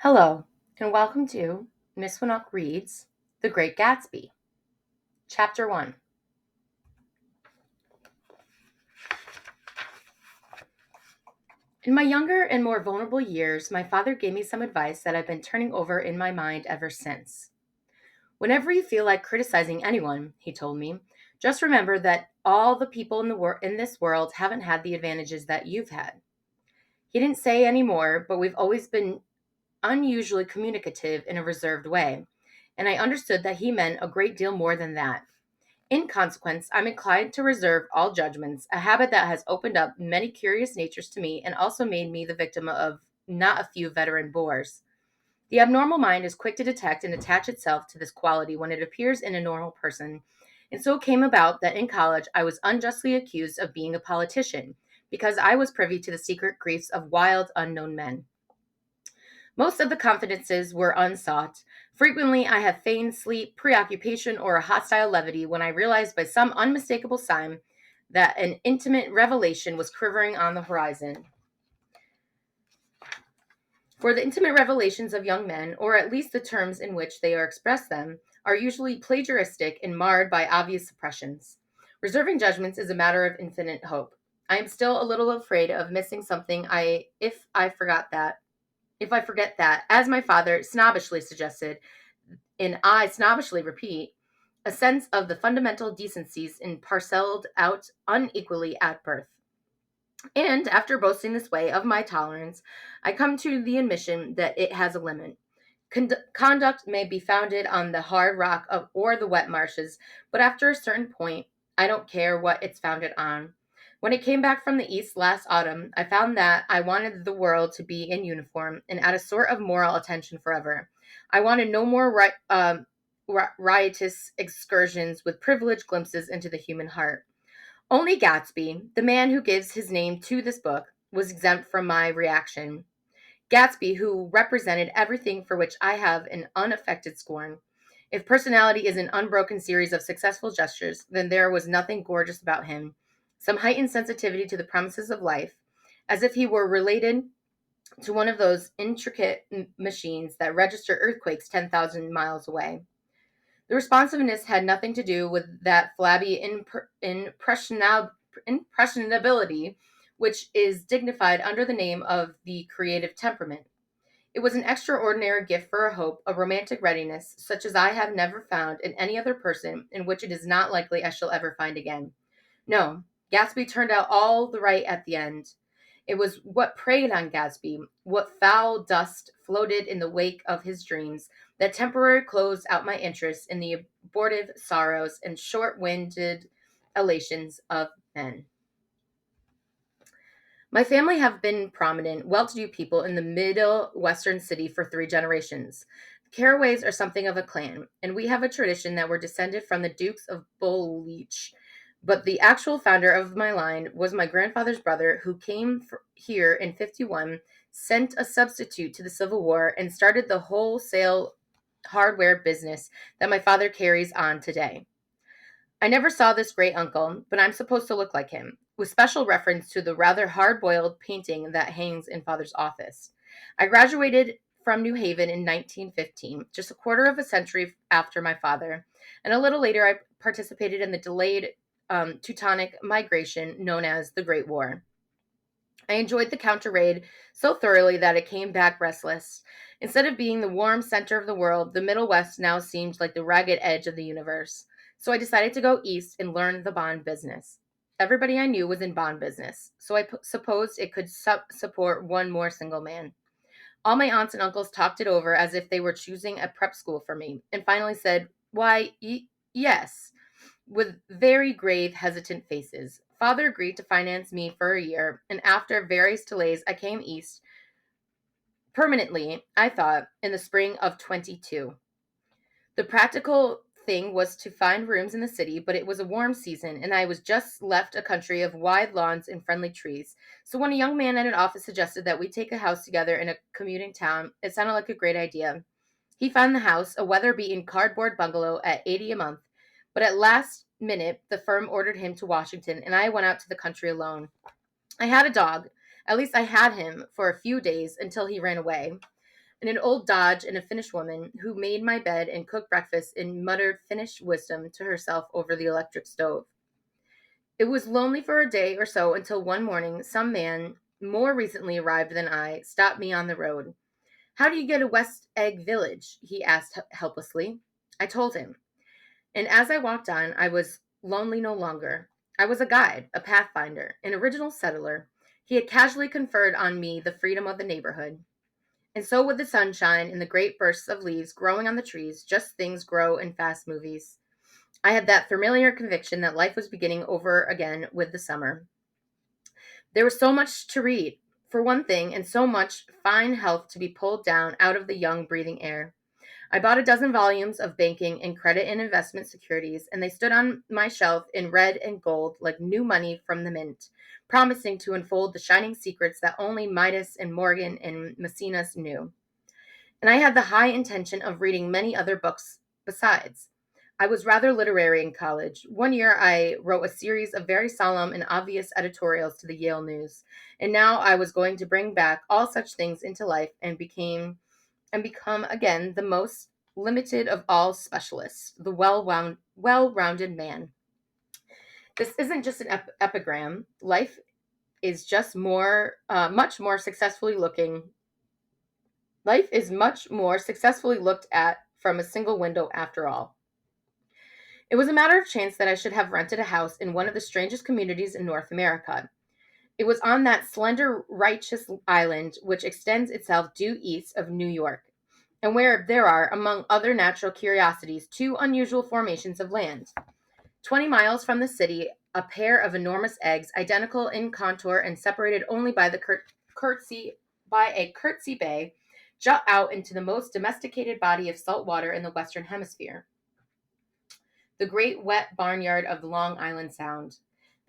Hello, and welcome to Miss Winnock Reads The Great Gatsby, Chapter 1. In my younger and more vulnerable years, my father gave me some advice that I've been turning over in my mind ever since. Whenever you feel like criticizing anyone, he told me, just remember that all the people in this world haven't had the advantages that you've had. He didn't say any more, but we've always been unusually communicative in a reserved way, and I understood that he meant a great deal more than that. In consequence, I'm inclined to reserve all judgments, a habit that has opened up many curious natures to me and also made me the victim of not a few veteran bores. The abnormal mind is quick to detect and attach itself to this quality when it appears in a normal person. And so it came about that in college I was unjustly accused of being a politician because I was privy to the secret griefs of wild, unknown men. Most of the confidences were unsought. Frequently, I have feigned sleep, preoccupation, or a hostile levity when I realized by some unmistakable sign that an intimate revelation was quivering on the horizon. For the intimate revelations of young men, or at least the terms in which they are expressed them, are usually plagiaristic and marred by obvious suppressions. Reserving judgments is a matter of infinite hope. I am still a little afraid of missing something if I forget that, as my father snobbishly suggested, and I snobbishly repeat, a sense of the fundamental decencies in parceled out unequally at birth. And after boasting this way of my tolerance, I come to the admission that it has a limit. Conduct may be founded on the hard rock or the wet marshes, but after a certain point, I don't care what it's founded on. When I came back from the East last autumn, I found that I wanted the world to be in uniform and at a sort of moral attention forever. I wanted no more riotous excursions with privileged glimpses into the human heart. Only Gatsby, the man who gives his name to this book, was exempt from my reaction. Gatsby, who represented everything for which I have an unaffected scorn. If personality is an unbroken series of successful gestures, then there was nothing gorgeous about him. Some heightened sensitivity to the promises of life, as if he were related to one of those intricate machines that register earthquakes 10,000 miles away. The responsiveness had nothing to do with that flabby impressionability which is dignified under the name of the creative temperament. It was an extraordinary gift for a hope, a romantic readiness, such as I have never found in any other person, and which it is not likely I shall ever find again. No, Gatsby turned out all the right at the end. It was what preyed on Gatsby, what foul dust floated in the wake of his dreams, that temporarily closed out my interest in the abortive sorrows and short-winded elations of men. My family have been prominent, well-to-do people in the middle western city for 3 generations. The Caraways are something of a clan, and we have a tradition that we're descended from the Dukes of Bulleach. But the actual founder of my line was my grandfather's brother, who came here in 51, sent a substitute to the Civil War, and started the wholesale hardware business that my father carries on today. I never saw this great uncle, but I'm supposed to look like him, with special reference to the rather hard boiled painting that hangs in father's office. I graduated from New Haven in 1915, just a quarter of a century after my father, and a little later I participated in the delayed Teutonic migration known as the Great War. I enjoyed the counter raid so thoroughly that I came back restless. Instead of being the warm center of the world, the Middle West now seemed like the ragged edge of the universe. So I decided to go east and learn the bond business. Everybody I knew was in bond business, so I supposed it could support one more single man. All my aunts and uncles talked it over as if they were choosing a prep school for me, and finally said, "Why, yes," with very grave, hesitant faces. Father agreed to finance me for a year, and after various delays, I came east permanently, I thought, in the spring of 22. The practical thing was to find rooms in the city, but it was a warm season, and I was just left a country of wide lawns and friendly trees. So when a young man at an office suggested that we take a house together in a commuting town, it sounded like a great idea. He found the house, a weather-beaten cardboard bungalow at $80 a month, but at last minute, the firm ordered him to Washington, and I went out to the country alone. I had a dog. At least I had him for a few days until he ran away. and an old Dodge and a Finnish woman who made my bed and cooked breakfast and muttered Finnish wisdom to herself over the electric stove. It was lonely for a day or so until one morning some man, more recently arrived than I, stopped me on the road. "How do you get to West Egg Village?" he asked helplessly. I told him. And as I walked on, I was lonely no longer. I was a guide, a pathfinder, an original settler. He had casually conferred on me the freedom of the neighborhood. And so, with the sunshine and the great bursts of leaves growing on the trees, just things grow in fast movies. I had that familiar conviction that life was beginning over again with the summer. There was so much to read, for one thing, and so much fine health to be pulled down out of the young, breathing air. I bought a dozen volumes of banking and credit and investment securities, and they stood on my shelf in red and gold like new money from the mint, promising to unfold the shining secrets that only Midas and Morgan and Maecenas knew. And I had the high intention of reading many other books besides. I was rather literary in college. One year I wrote a series of very solemn and obvious editorials to the Yale News, and now I was going to bring back all such things into life and become again the most limited of all specialists, the well-rounded man. This isn't just an epigram. Life is just much more successfully looking. Life is much more successfully looked at from a single window after all. It was a matter of chance that I should have rented a house in one of the strangest communities in North America. It was on that slender, righteous island which extends itself due east of New York, and where there are, among other natural curiosities, two unusual formations of land. 20 miles from the city, a pair of enormous eggs, identical in contour and separated only by a curtsy bay, jut out into the most domesticated body of salt water in the Western Hemisphere, the great wet barnyard of the Long Island Sound.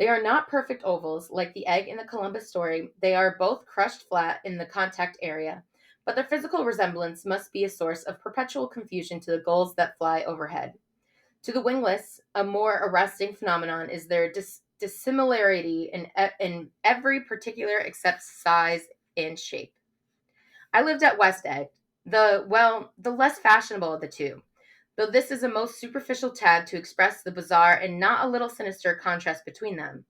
They are not perfect ovals like the egg in the Columbus story. They are both crushed flat in the contact area, but their physical resemblance must be a source of perpetual confusion to the gulls that fly overhead. To the wingless, a more arresting phenomenon is their dissimilarity in every particular except size and shape. I lived at West Egg, the less fashionable of the two, though this is a most superficial tag to express the bizarre and not a little sinister contrast between them.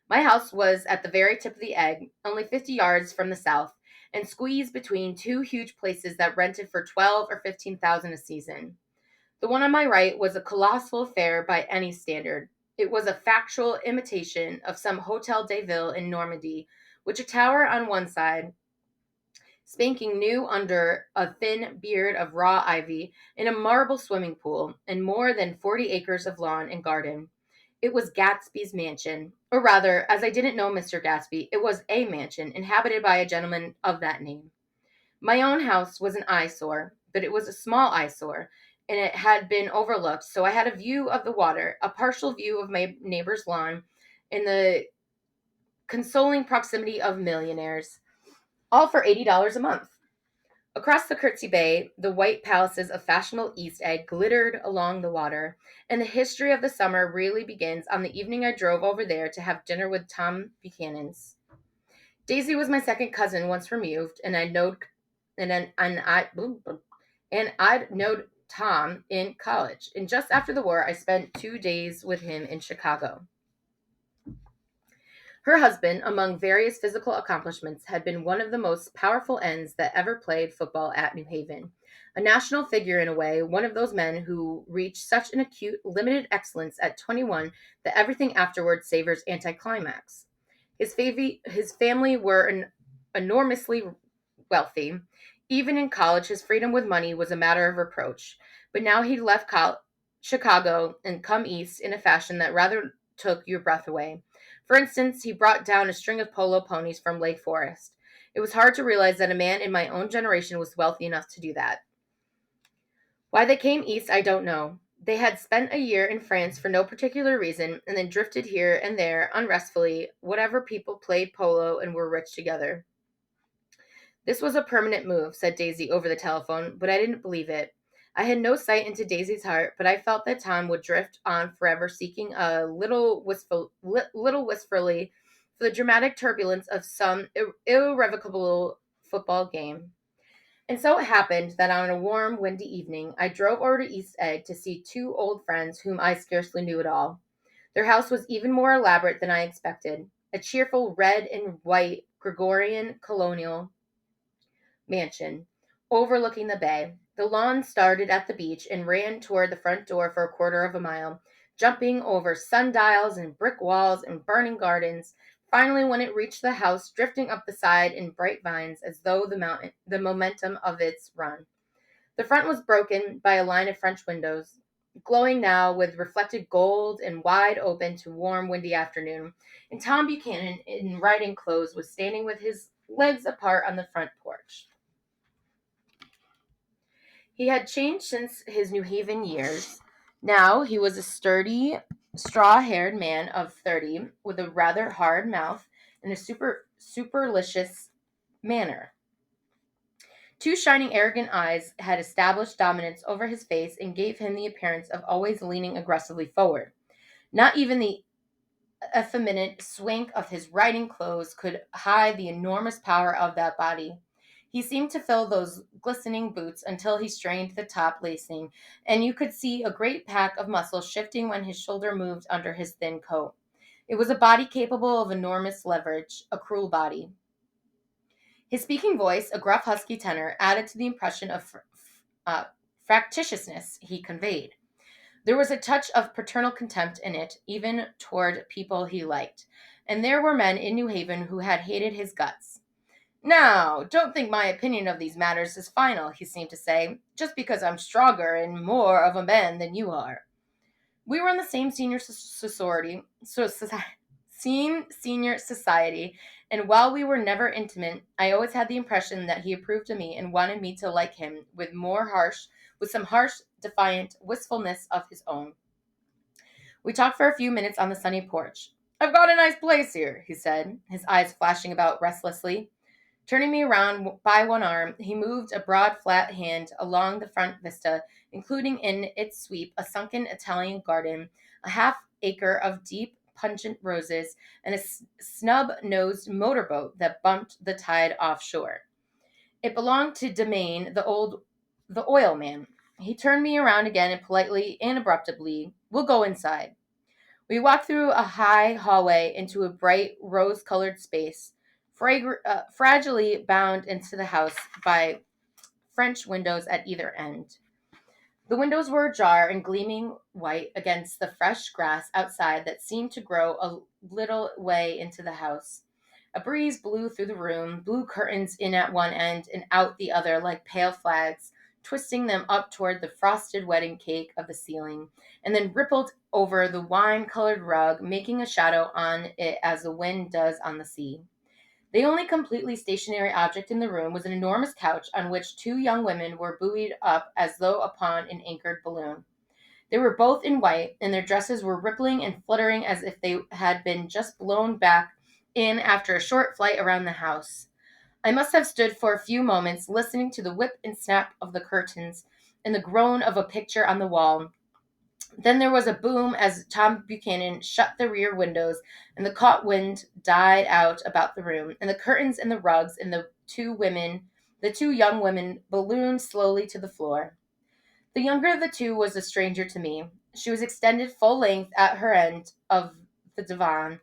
My house was at the very tip of the egg, only 50 yards from the south, and squeezed between two huge places that rented for 12 or 15,000 a season. The one on my right was a colossal affair by any standard. It was a factual imitation of some Hotel de Ville in Normandy, with a tower on one side, spanking new under a thin beard of raw ivy, in a marble swimming pool, and more than 40 acres of lawn and garden. It was Gatsby's mansion, or rather, as I didn't know Mr. Gatsby, it was a mansion inhabited by a gentleman of that name. My own house was an eyesore, but it was a small eyesore, and it had been overlooked, so I had a view of the water, a partial view of my neighbor's lawn, in the consoling proximity of millionaires, all for $80 a month. Across the Curtsey Bay, the white palaces of fashionable East Egg glittered along the water, and the history of the summer really begins on the evening I drove over there to have dinner with Tom Buchanan's. Daisy was my second cousin, once removed, and I'd knowed Tom in college. And just after the war, I spent 2 days with him in Chicago. Her husband, among various physical accomplishments, had been one of the most powerful ends that ever played football at New Haven. A national figure in a way, one of those men who reach such an acute, limited excellence at 21 that everything afterward savors anticlimax. His family were enormously wealthy. Even in college, his freedom with money was a matter of reproach. But now he'd left Chicago and come east in a fashion that rather took your breath away. For instance, he brought down a string of polo ponies from Lake Forest. It was hard to realize that a man in my own generation was wealthy enough to do that. Why they came east, I don't know. They had spent a year in France for no particular reason, and then drifted here and there unrestfully, whatever people played polo and were rich together. This was a permanent move, said Daisy over the telephone, but I didn't believe it. I had no sight into Daisy's heart, but I felt that Tom would drift on forever, seeking a little wistfully for the dramatic turbulence of some irrevocable football game. And so it happened that on a warm, windy evening, I drove over to East Egg to see two old friends whom I scarcely knew at all. Their house was even more elaborate than I expected, a cheerful red and white Gregorian colonial mansion overlooking the bay. The lawn started at the beach and ran toward the front door for a quarter of a mile, jumping over sundials and brick walls and burning gardens. Finally, when it reached the house, drifting up the side in bright vines as though the momentum of its run. The front was broken by a line of French windows, glowing now with reflected gold and wide open to warm, windy afternoon. And Tom Buchanan, in riding clothes, was standing with his legs apart on the front porch. He had changed since his New Haven years. Now he was a sturdy, straw haired man of 30 with a rather hard mouth and a supercilious manner. Two shining, arrogant eyes had established dominance over his face and gave him the appearance of always leaning aggressively forward. Not even the effeminate swank of his riding clothes could hide the enormous power of that body. He seemed to fill those glistening boots until he strained the top lacing, and you could see a great pack of muscles shifting when his shoulder moved under his thin coat. It was a body capable of enormous leverage, a cruel body. His speaking voice, a gruff, husky tenor, added to the impression of uh, fractiousness he conveyed. There was a touch of paternal contempt in it, even toward people he liked. And there were men in New Haven who had hated his guts. Now, don't think my opinion of these matters is final, he seemed to say, just because I'm stronger and more of a man than you are. We were in the same senior society, and while we were never intimate, I always had the impression that he approved of me and wanted me to like him with some harsh, defiant wistfulness of his own. We talked for a few minutes on the sunny porch. I've got a nice place here, he said, his eyes flashing about restlessly. Turning me around by one arm, he moved a broad, flat hand along the front vista, including in its sweep a sunken Italian garden, a half-acre of deep, pungent roses, and a snub-nosed motorboat that bumped the tide offshore. It belonged to Demain, the oil man. He turned me around again and politely and abruptly, we'll go inside. We walked through a high hallway into a bright rose-colored space, fragilely bound into the house by French windows at either end. The windows were ajar and gleaming white against the fresh grass outside that seemed to grow a little way into the house. A breeze blew through the room, blew curtains in at one end and out the other like pale flags, twisting them up toward the frosted wedding cake of the ceiling, and then rippled over the wine-colored rug, making a shadow on it as the wind does on the sea. The only completely stationary object in the room was an enormous couch on which two young women were buoyed up as though upon an anchored balloon. They were both in white, and their dresses were rippling and fluttering as if they had been just blown back in after a short flight around the house. I must have stood for a few moments listening to the whip and snap of the curtains and the groan of a picture on the wall. Then there was a boom as Tom Buchanan shut the rear windows, and the caught wind died out about the room, and the curtains and the rugs and the two young women, ballooned slowly to the floor. The younger of the two was a stranger to me. She was extended full length at her end of the divan,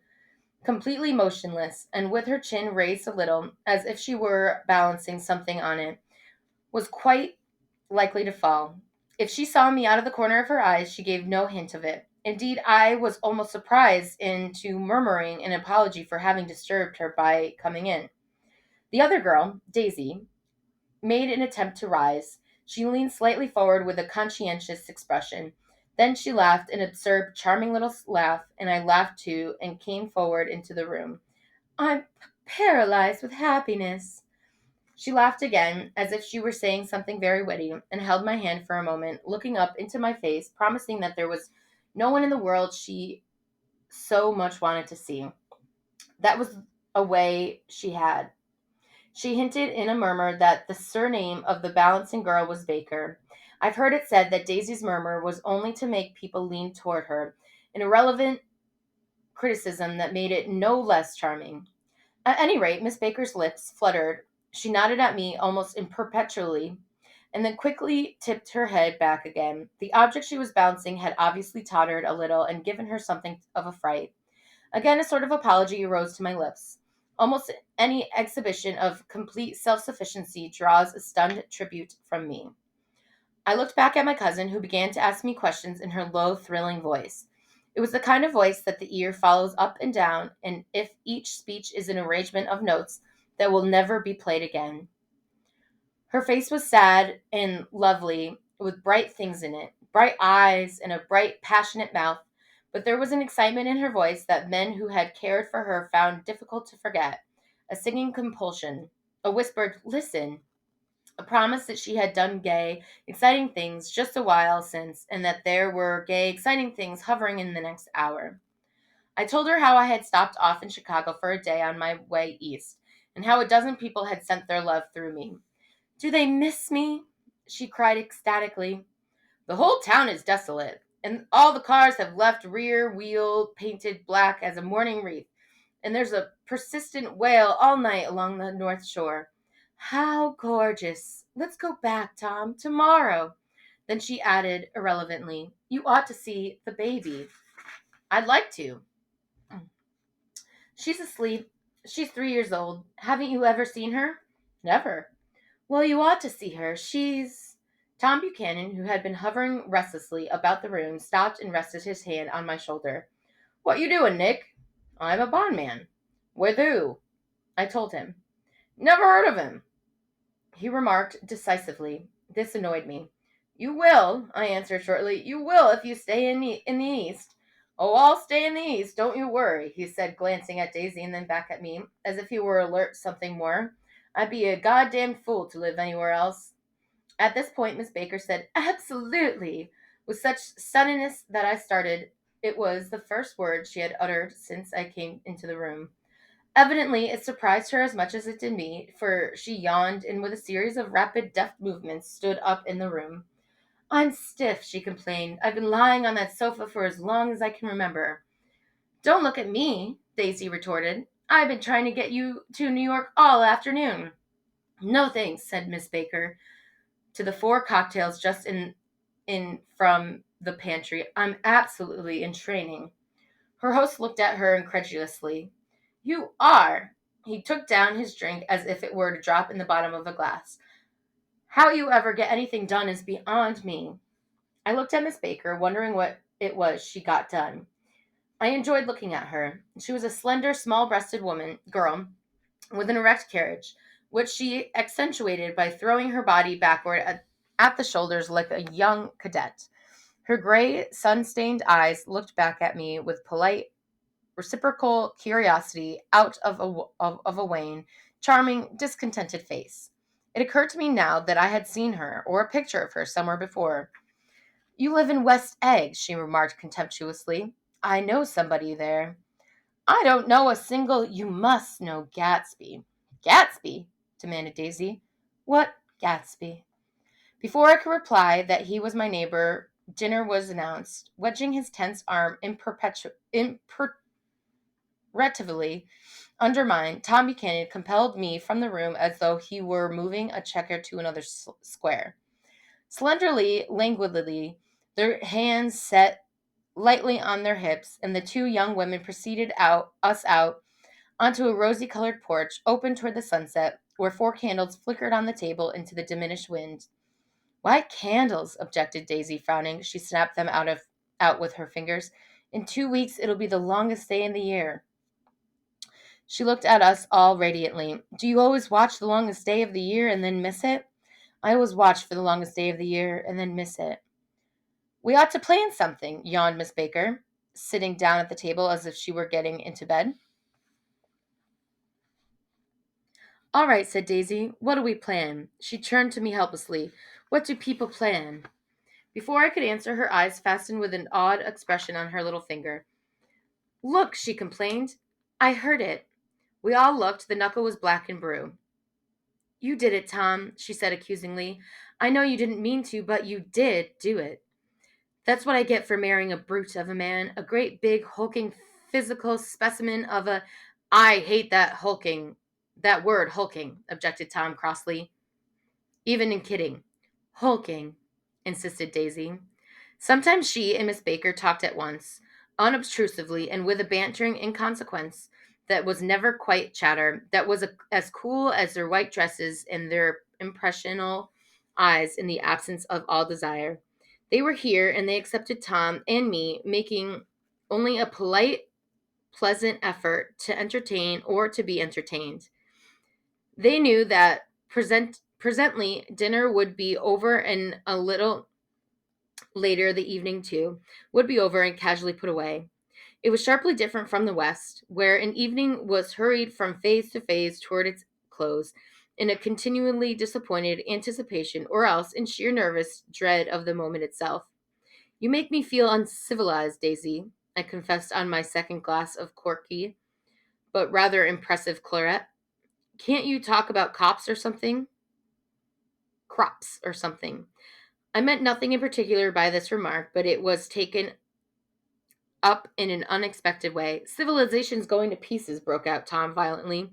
completely motionless, and with her chin raised a little, as if she were balancing something on it, was quite likely to fall. If she saw me out of the corner of her eyes, she gave no hint of it. Indeed, I was almost surprised into murmuring an apology for having disturbed her by coming in. The other girl, Daisy, made an attempt to rise. She leaned slightly forward with a conscientious expression. Then she laughed an absurd, charming little laugh, and I laughed too and came forward into the room. I'm paralyzed with happiness. She laughed again, as if she were saying something very witty, and held my hand for a moment, looking up into my face, promising that there was no one in the world she so much wanted to see. That was a way she had. She hinted in a murmur that the surname of the balancing girl was Baker. I've heard it said that Daisy's murmur was only to make people lean toward her, an irrelevant criticism that made it no less charming. At any rate, Miss Baker's lips fluttered. She nodded at me almost imperpetually, and then quickly tipped her head back again. The object she was bouncing had obviously tottered a little and given her something of a fright. Again, a sort of apology rose to my lips. Almost any exhibition of complete self sufficiency draws a stunned tribute from me. I looked back at my cousin, who began to ask me questions in her low, thrilling voice. It was the kind of voice that the ear follows up and down, and if each speech is an arrangement of notes that will never be played again. Her face was sad and lovely, with bright things in it, bright eyes and a bright, passionate mouth, but there was an excitement in her voice that men who had cared for her found difficult to forget, a singing compulsion, a whispered, "Listen," a promise that she had done gay, exciting things just a while since, and that there were gay, exciting things hovering in the next hour. I told her how I had stopped off in Chicago for a day on my way east, and how a dozen people had sent their love through me. "Do they miss me?" she cried ecstatically. "The whole town is desolate, and all the cars have left rear wheel painted black as a mourning wreath, and there's a persistent wail all night along the North Shore. How gorgeous! Let's go back, Tom, tomorrow." Then she added irrelevantly, "You ought to see the baby." "I'd like to." "She's asleep. She's 3 years old. Haven't you ever seen her?" "Never." "Well, you ought to see her. She's—" Tom Buchanan, who had been hovering restlessly about the room, stopped and rested his hand on my shoulder. "What you doing, Nick?" "I'm a bondman." "With who?" I told him. "Never heard of him," he remarked decisively. This annoyed me. "You will," I answered shortly. "You will if you stay in the East." "Oh, I'll stay in the East, don't you worry," he said, glancing at Daisy and then back at me, as if he were alert to something more. "I'd be a goddamned fool to live anywhere else." At this point, Miss Baker said, "Absolutely," with such suddenness that I started. It was the first word she had uttered since I came into the room. Evidently, it surprised her as much as it did me, for she yawned and with a series of rapid, deft movements stood up in the room. "I'm stiff," she complained. "I've been lying on that sofa for as long as I can remember." "Don't look at me," Daisy retorted. "I've been trying to get you to New York all afternoon." "No thanks," said Miss Baker to the four cocktails just in from the pantry. "I'm absolutely in training." Her host looked at her incredulously. "You are?" He took down his drink as if it were to drop in the bottom of a glass. "How you ever get anything done is beyond me." I looked at Miss Baker, wondering what it was she got done. I enjoyed looking at her. She was a slender, small-breasted girl, with an erect carriage, which she accentuated by throwing her body backward at the shoulders like a young cadet. Her gray, sun-stained eyes looked back at me with polite, reciprocal curiosity out of a wan, charming, discontented face. It occurred to me now that I had seen her, or a picture of her, somewhere before. "You live in West Egg," she remarked contemptuously. "I know somebody there." "I don't know a single—" "You must know Gatsby." "Gatsby?" demanded Daisy. "What Gatsby?" Before I could reply that he was my neighbor, dinner was announced. Wedging his tense arm imperatively under mine, Tom Buchanan compelled me from the room as though he were moving a checker to another square. Slenderly, languidly, their hands set lightly on their hips, and the two young women preceded us out onto a rosy-colored porch open toward the sunset, where four candles flickered on the table into the diminished wind. "Why candles?" objected Daisy, frowning. She snapped them out with her fingers. "In 2 weeks it'll be the longest day in the year." She looked at us all radiantly. "Do you always watch the longest day of the year and then miss it?" "I always watch for the longest day of the year and then miss it." "We ought to plan something," yawned Miss Baker, sitting down at the table as if she were getting into bed. "All right," said Daisy. "What do we plan?" She turned to me helplessly. "What do people plan?" Before I could answer, her eyes fastened with an odd expression on her little finger. "Look," she complained. "I heard it." We all looked. The knuckle was black and blue. "You did it, Tom," she said accusingly. "I know you didn't mean to, but you did do it. That's what I get for marrying a brute of a man, a great big hulking physical specimen of a—" "I hate that hulking." That word, hulking, objected Tom crossly. Even in kidding. Hulking, insisted Daisy. Sometimes she and Miss Baker talked at once, unobtrusively and with a bantering inconsequence that was never quite chatter, that was as cool as their white dresses and their impressional eyes in the absence of all desire. They were here, and they accepted Tom and me, making only a polite, pleasant effort to entertain or to be entertained. They knew that presently dinner would be over, and a little later the evening too would be over and casually put away. It was sharply different from the West, where an evening was hurried from phase to phase toward its close in a continually disappointed anticipation, or else in sheer nervous dread of the moment itself. You make me feel uncivilized, Daisy, I confessed on my second glass of corky, but rather impressive claret. Can't you talk about cops or something? Crops or something. I meant nothing in particular by this remark, but it was taken up in an unexpected way. Civilization's going to pieces, broke out Tom violently.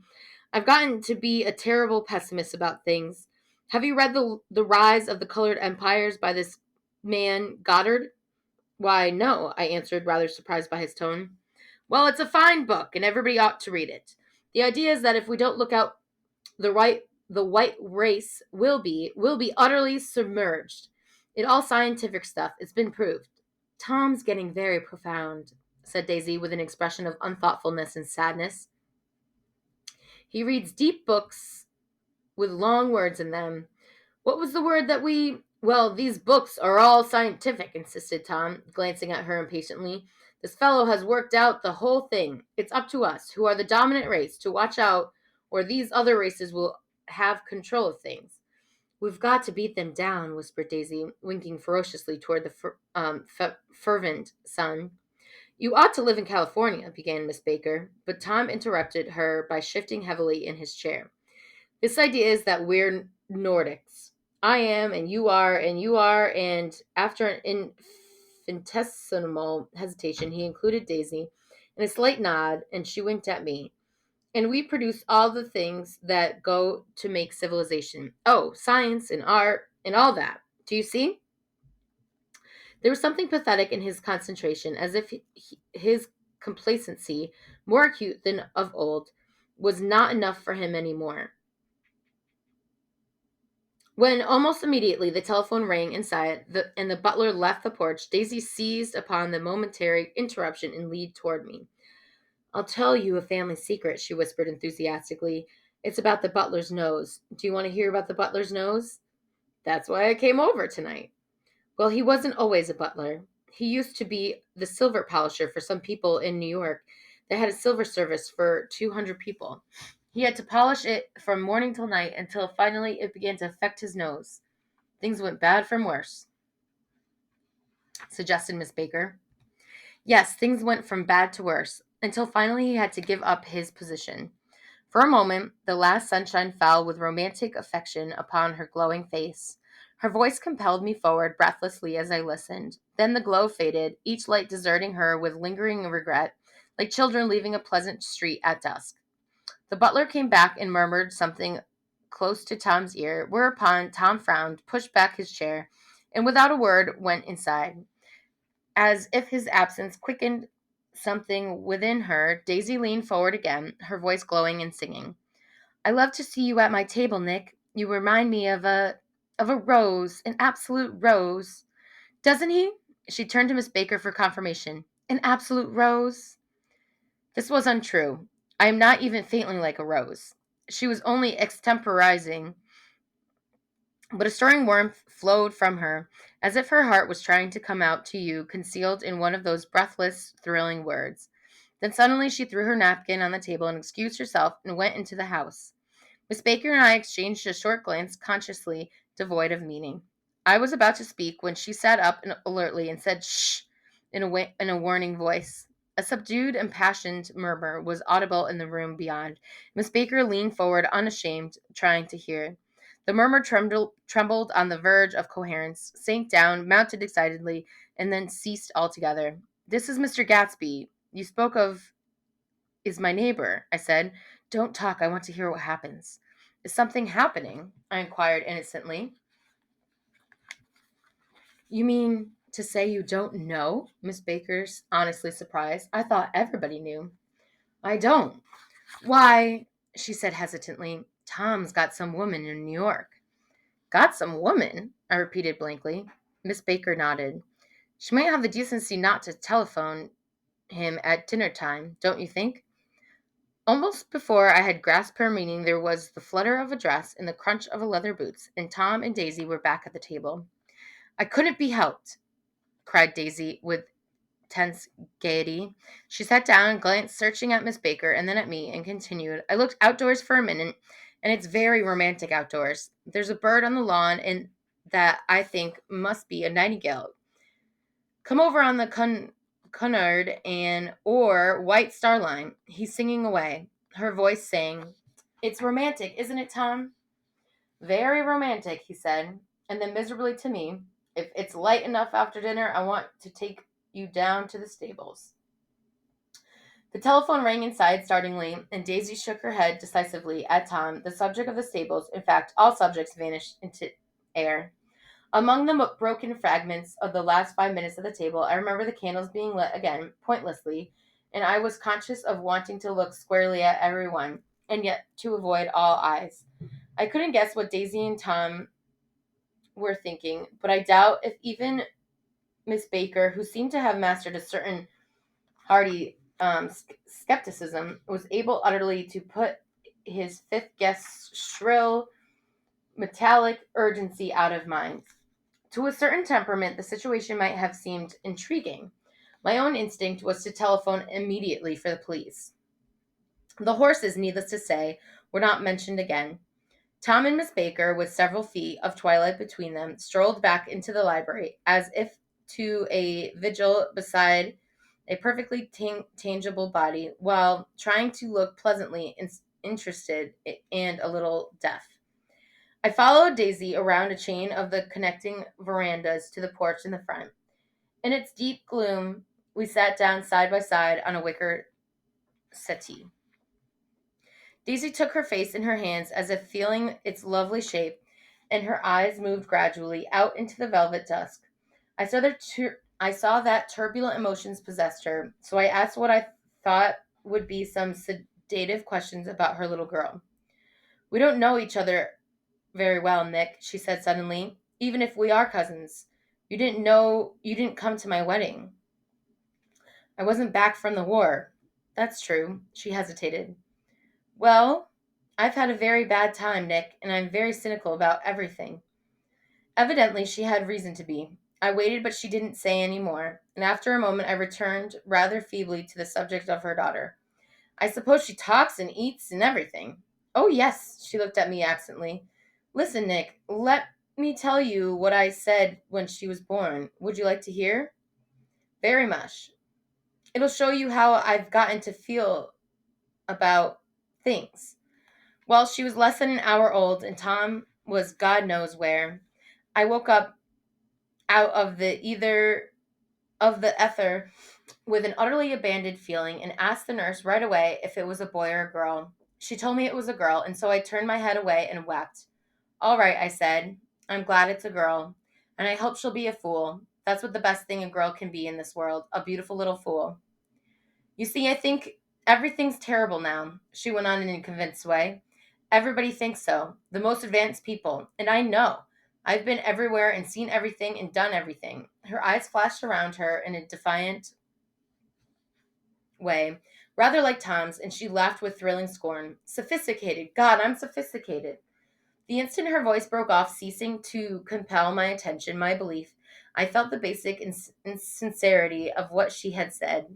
I've gotten to be a terrible pessimist about things. Have you read the Rise of the Colored Empires by this man, Goddard? Why, no, I answered, rather surprised by his tone. Well, it's a fine book, and everybody ought to read it. The idea is that if we don't look out, the white race will be utterly submerged. It's all scientific stuff. It's been proved. Tom's getting very profound, said Daisy with an expression of unthoughtfulness and sadness. He reads deep books with long words in them. What was the word that we... Well, these books are all scientific, insisted Tom, glancing at her impatiently. This fellow has worked out the whole thing. It's up to us, who are the dominant race, to watch out, or these other races will have control of things. We've got to beat them down, whispered Daisy, winking ferociously toward the fervent sun. You ought to live in California, began Miss Baker, but Tom interrupted her by shifting heavily in his chair. This idea is that we're Nordics. I am, and you are, and after an infinitesimal hesitation, he included Daisy in a slight nod, and she winked at me. And we produce all the things that go to make civilization. Oh, science and art and all that. Do you see? There was something pathetic in his concentration, as if his complacency, more acute than of old, was not enough for him any more. When almost immediately the telephone rang inside and the butler left the porch, Daisy seized upon the momentary interruption and leaned toward me. I'll tell you a family secret, she whispered enthusiastically. It's about the butler's nose. Do you want to hear about the butler's nose? That's why I came over tonight. Well, he wasn't always a butler. He used to be the silver polisher for some people in New York. They had a silver service for 200 people. He had to polish it from morning till night until finally it began to affect his nose. Things went bad from worse, suggested Miss Baker. Yes, things went from bad to worse, until finally he had to give up his position. For a moment, the last sunshine fell with romantic affection upon her glowing face. Her voice compelled me forward breathlessly as I listened. Then the glow faded, each light deserting her with lingering regret, like children leaving a pleasant street at dusk. The butler came back and murmured something close to Tom's ear, whereupon Tom frowned, pushed back his chair, and without a word went inside. As if his absence quickened something within her, Daisy leaned forward again, her voice glowing and singing. I love to see you at my table, Nick. You remind me of a rose, an absolute rose. Doesn't he? She turned to Miss Baker for confirmation. An absolute rose? This was untrue. I am not even faintly like a rose. She was only extemporizing, but a stirring warmth flowed from her, as if her heart was trying to come out to you, concealed in one of those breathless, thrilling words. Then suddenly she threw her napkin on the table and excused herself and went into the house. Miss Baker and I exchanged a short glance, consciously devoid of meaning. I was about to speak when she sat up alertly and said, "Shh," in a warning voice. A subdued, impassioned murmur was audible in the room beyond. Miss Baker leaned forward, unashamed, trying to hear. The murmur trembled on the verge of coherence, sank down, mounted excitedly, and then ceased altogether. This is Mr. Gatsby. You spoke of is my neighbor, I said. Don't talk. I want to hear what happens. Is something happening? I inquired innocently. You mean to say you don't know? Miss Baker's honestly surprised. I thought everybody knew. I don't. Why, she said hesitantly, Tom's got some woman in New York. Got some woman? I repeated blankly. Miss Baker nodded. She might have the decency not to telephone him at dinner time, don't you think? Almost before I had grasped her meaning, there was the flutter of a dress and the crunch of a leather boots, and Tom and Daisy were back at the table. I couldn't be helped, cried Daisy with tense gaiety. She sat down and glanced searching at Miss Baker and then at me and continued, I looked outdoors for a minute, and it's very romantic outdoors. There's a bird on the lawn and that I think must be a nightingale. Come over on the Cunard and or White Star Line. He's singing away. Her voice sang. It's romantic, isn't it, Tom? Very romantic, he said, and then miserably to me, if it's light enough after dinner, I want to take you down to the stables. The telephone rang inside startlingly, and Daisy shook her head decisively at Tom. The subject of the stables, in fact, all subjects vanished into air. Among the broken fragments of the last 5 minutes of the table, I remember the candles being lit again, pointlessly, and I was conscious of wanting to look squarely at everyone, and yet to avoid all eyes. I couldn't guess what Daisy and Tom were thinking, but I doubt if even Miss Baker, who seemed to have mastered a certain hearty skepticism, was able utterly to put his fifth guest's shrill, metallic urgency out of mind. To a certain temperament, the situation might have seemed intriguing. My own instinct was to telephone immediately for the police. The horses, needless to say, were not mentioned again. Tom and Miss Baker, with several feet of twilight between them, strolled back into the library, as if to a vigil beside a perfectly tangible body, while trying to look pleasantly interested and a little deaf. I followed Daisy around a chain of the connecting verandas to the porch in the front. In its deep gloom, we sat down side by side on a wicker settee. Daisy took her face in her hands as if feeling its lovely shape, and her eyes moved gradually out into the velvet dusk. I saw that turbulent emotions possessed her, so I asked what I thought would be some sedative questions about her little girl. We don't know each other very well, Nick, she said suddenly, even if we are cousins. You didn't come to my wedding. I wasn't back from the war. That's true. She hesitated. Well, I've had a very bad time, Nick, and I'm very cynical about everything. Evidently, she had reason to be. I waited, but she didn't say any more, and after a moment I returned rather feebly to the subject of her daughter. I suppose she talks and eats and everything. Oh, yes, she looked at me absently. Listen, Nick, let me tell you what I said when she was born. Would you like to hear? Very much. It'll show you how I've gotten to feel about things. Well, she was less than an hour old, and Tom was God knows where. I woke up out of the ether with an utterly abandoned feeling and asked the nurse right away if it was a boy or a girl. She told me it was a girl, and so I turned my head away and wept. All right, I said. I'm glad it's a girl, and I hope she'll be a fool. That's what the best thing a girl can be in this world, a beautiful little fool. You see, I think everything's terrible now, she went on in a convinced way. Everybody thinks so, the most advanced people, and I know. I've been everywhere and seen everything and done everything. Her eyes flashed around her in a defiant way, rather like Tom's, and she laughed with thrilling scorn. Sophisticated. God, I'm sophisticated. The instant her voice broke off, ceasing to compel my attention, my belief, I felt the basic insincerity of what she had said.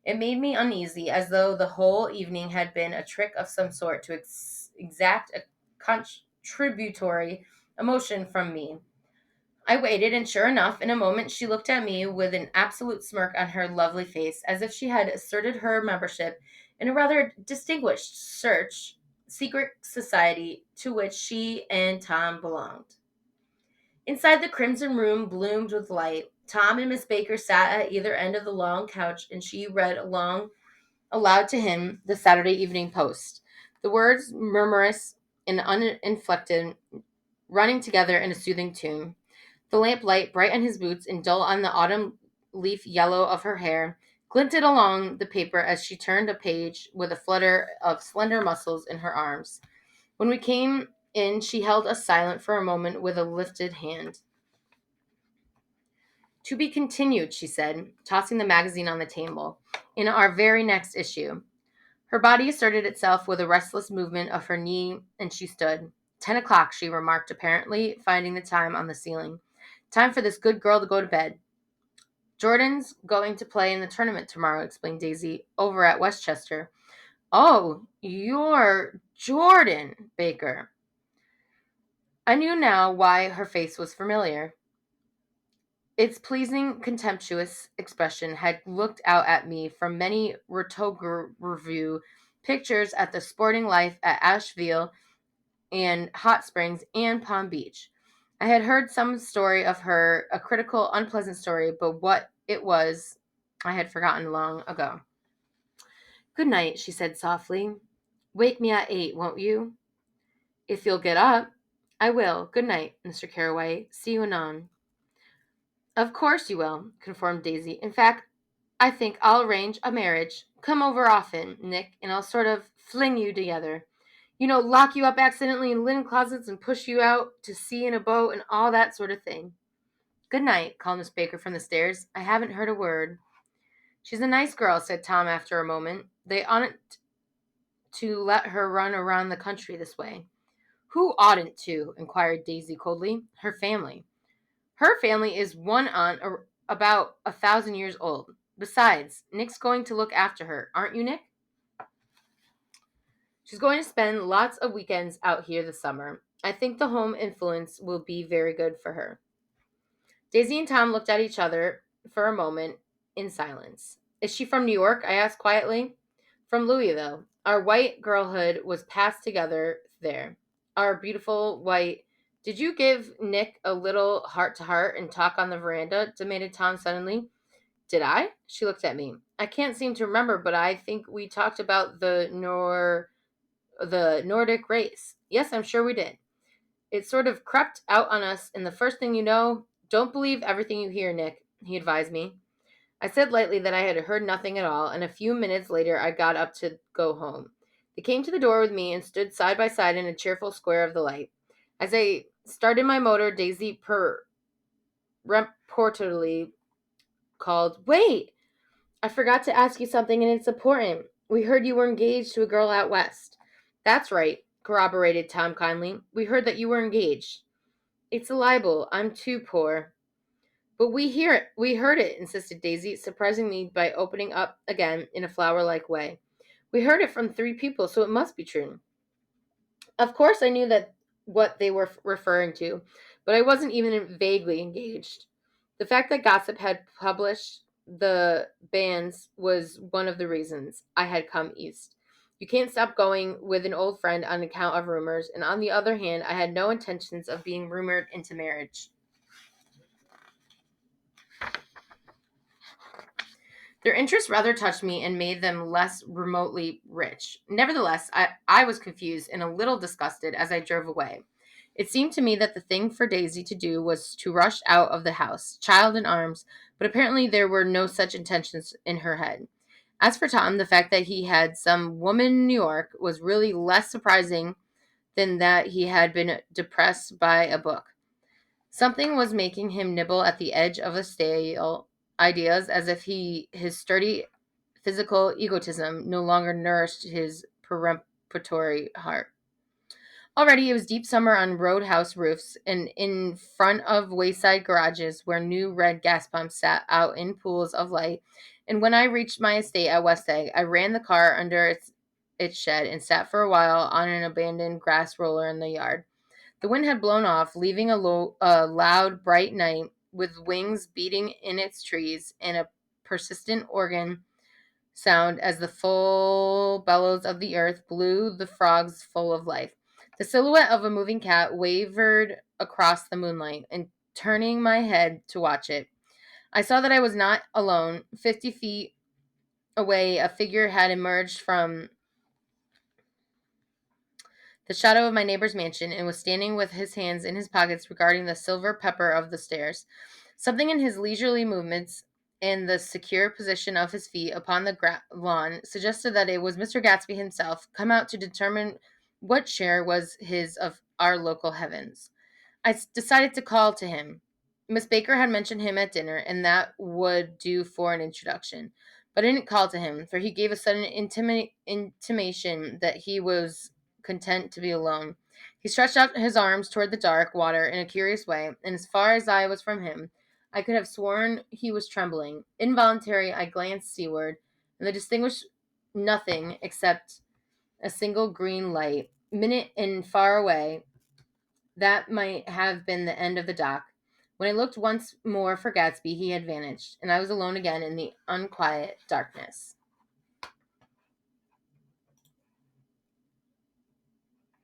It made me uneasy, as though the whole evening had been a trick of some sort to exact a contributory emotion from me. I waited, and sure enough, in a moment she looked at me with an absolute smirk on her lovely face, as if she had asserted her membership in a rather distinguished secret society to which she and Tom belonged. Inside the crimson room bloomed with light. Tom and Miss Baker sat at either end of the long couch, and she read aloud to him the Saturday Evening Post. the words murmurous and uninflected, running together in a soothing tune. The lamplight, bright on his boots and dull on the autumn leaf yellow of her hair, glinted along the paper as she turned a page with a flutter of slender muscles in her arms. When we came in, she held us silent for a moment with a lifted hand. To be continued, she said, tossing the magazine on the table, in our very next issue. Her body asserted itself with a restless movement of her knee, and she stood. 10 o'clock, she remarked, apparently finding the time on the ceiling. Time for this good girl to go to bed. Jordan's going to play in the tournament tomorrow, explained Daisy, over at Westchester. Oh, you're Jordan, Baker. I knew now why her face was familiar. Its pleasing, contemptuous expression had looked out at me from many review pictures at the sporting life at Asheville and Hot Springs and Palm Beach. I had heard some story of her, a critical, unpleasant story, but what it was I had forgotten long ago. Good night, she said softly. Wake me at 8, won't you? If you'll get up. I will. Good night, Mr. Carraway. See you anon. Of course you will, conformed Daisy. In fact, I think I'll arrange a marriage. Come over often, Nick, and I'll sort of fling you together. Lock you up accidentally in linen closets and push you out to sea in a boat and all that sort of thing. Good night, called Miss Baker from the stairs. I haven't heard a word. She's a nice girl, said Tom after a moment. They oughtn't to let her run around the country this way. Who oughtn't to? Inquired Daisy coldly. Her family. Her family is one aunt about 1,000 years old. Besides, Nick's going to look after her. Aren't you, Nick? She's going to spend lots of weekends out here this summer. I think the home influence will be very good for her. Daisy and Tom looked at each other for a moment in silence. Is she from New York? I asked quietly. From Louisville. Our white girlhood was passed together there. Our beautiful white... Did you give Nick a little heart-to-heart and talk on the veranda? Demanded Tom suddenly. Did I? She looked at me. I can't seem to remember, but I think we talked about the Nordic race. Yes, I'm sure we did. It sort of crept out on us, and the first thing you know, don't believe everything you hear, Nick, he advised me. I said lightly that I had heard nothing at all, and a few minutes later I got up to go home. They came to the door with me and stood side by side in a cheerful square of the light. As I started my motor, Daisy peremptorily called, Wait! I forgot to ask you something, and it's important. We heard you were engaged to a girl out west. That's right, corroborated Tom kindly. We heard that you were engaged. It's a libel. I'm too poor. But we heard it, insisted Daisy, surprising me by opening up again in a flower-like way. We heard it from 3 people, so it must be true. Of course I knew that what they were referring to, but I wasn't even vaguely engaged. The fact that Gossip had published the banns was one of the reasons I had come east. You can't stop going with an old friend on account of rumors, and on the other hand, I had no intentions of being rumored into marriage. Their interest rather touched me and made them less remotely rich. Nevertheless, I was confused and a little disgusted as I drove away. It seemed to me that the thing for Daisy to do was to rush out of the house, child in arms, but apparently there were no such intentions in her head. As for Tom, the fact that he had some woman in New York was really less surprising than that he had been depressed by a book. Something was making him nibble at the edge of a stale ideas as if his sturdy physical egotism no longer nourished his peremptory heart. Already it was deep summer on roadhouse roofs and in front of wayside garages where new red gas pumps sat out in pools of light. And when I reached my estate at West Egg, I ran the car under its shed and sat for a while on an abandoned grass roller in the yard. The wind had blown off, leaving a loud, bright night with wings beating in its trees and a persistent organ sound as the full bellows of the earth blew the frogs full of life. The silhouette of a moving cat wavered across the moonlight, and turning my head to watch it, I saw that I was not alone. 50 feet away, a figure had emerged from the shadow of my neighbor's mansion, and was standing with his hands in his pockets regarding the silver pepper of the stairs. Something in his leisurely movements and the secure position of his feet upon the lawn suggested that it was Mr. Gatsby himself, come out to determine what share was his of our local heavens. I decided to call to him. Miss Baker had mentioned him at dinner, and that would do for an introduction. But I didn't call to him, for he gave a sudden intimation that he was content to be alone. He stretched out his arms toward the dark water in a curious way, and as far as I was from him, I could have sworn he was trembling. Involuntarily, I glanced seaward, and I distinguished nothing except a single green light, minute and far away. That might have been the end of the dock. When I looked once more for Gatsby, he had vanished, and I was alone again in the unquiet darkness.